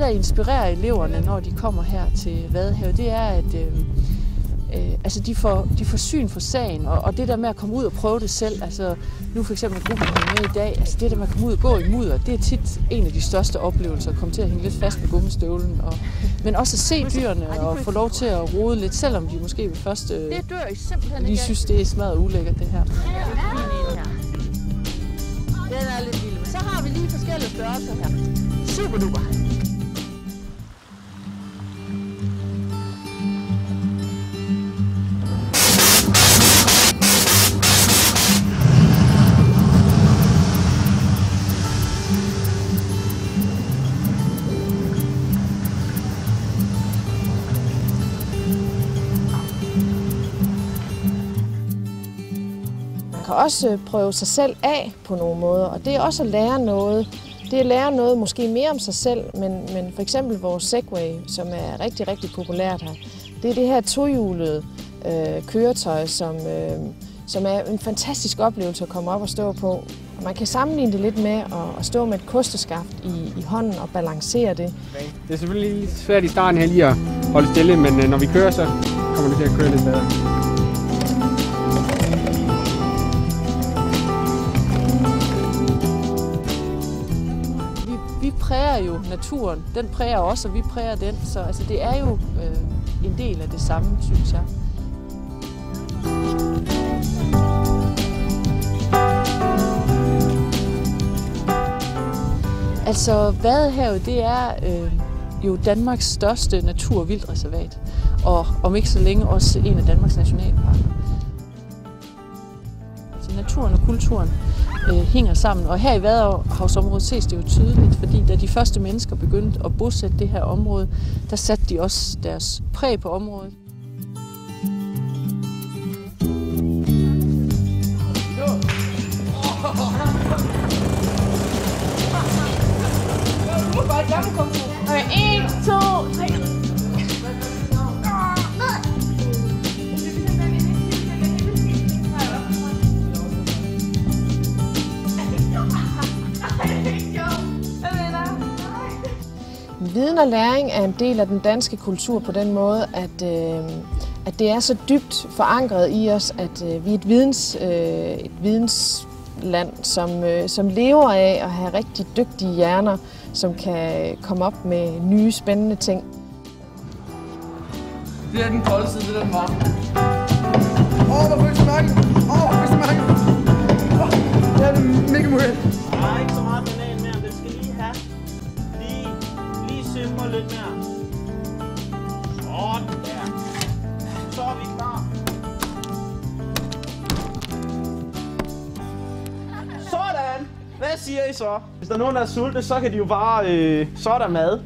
der inspirerer eleverne, når de kommer her til Vadehavet, det er, at altså de får syn for sagen, og det der med at komme ud og prøve det selv, altså nu for eksempel gruppen er med i dag, altså det der med at komme ud og gå i mudder, det er tit en af de største oplevelser, at komme til at hænge lidt fast med gummistøvlen, men også at se dyrene og få lov til at rode lidt, selvom de måske ved første lige synes, det er smadret ulækkert det her. Den er lidt vild, men så har vi lige forskellige størrelser her. Super duper! Man kan også prøve sig selv af på nogle måder, og det er også at lære noget. Det er at lære noget måske mere om sig selv, men for eksempel vores Segway, som er rigtig, rigtig populært her, det er det her tohjulede køretøj, som er en fantastisk oplevelse at komme op og stå på. Og man kan sammenligne det lidt med at stå med et kosteskaft i hånden og balancere det. Det er selvfølgelig lidt svært i starten her lige at holde stille, men når vi kører, så kommer det til at køre lidt bedre. Vi præger jo naturen, den præger os, og vi præger den, så altså, det er jo en del af det samme, synes jeg. Altså Vadehavet, det er jo Danmarks største naturvildreservat, og om ikke så længe også en af Danmarks nationalparker. Altså naturen og kulturen hænger sammen, og her i Vadehavsområdet ses det jo tydeligt, fordi da de første mennesker begyndte at bosætte det her område, der satte de også deres præg på området. Okay, 1, 2, 3. Viden og læring er en del af den danske kultur på den måde, at det er så dybt forankret i os, at vi er et vidensland, som lever af at have rigtig dygtige hjerner, som kan komme op med nye, spændende ting. Det er den kolde side, det er den varme. Hvor føles det mærke? Hvor føles det mærke? Det er det mega muligt. Der er ikke så meget banan mere, den skal lige have. Lige simre lidt mere. Sådan der. Så er vi klar. Sådan! Hvad siger I så? Hvis der er nogen, der er sultne, så kan de jo bare... så er der mad.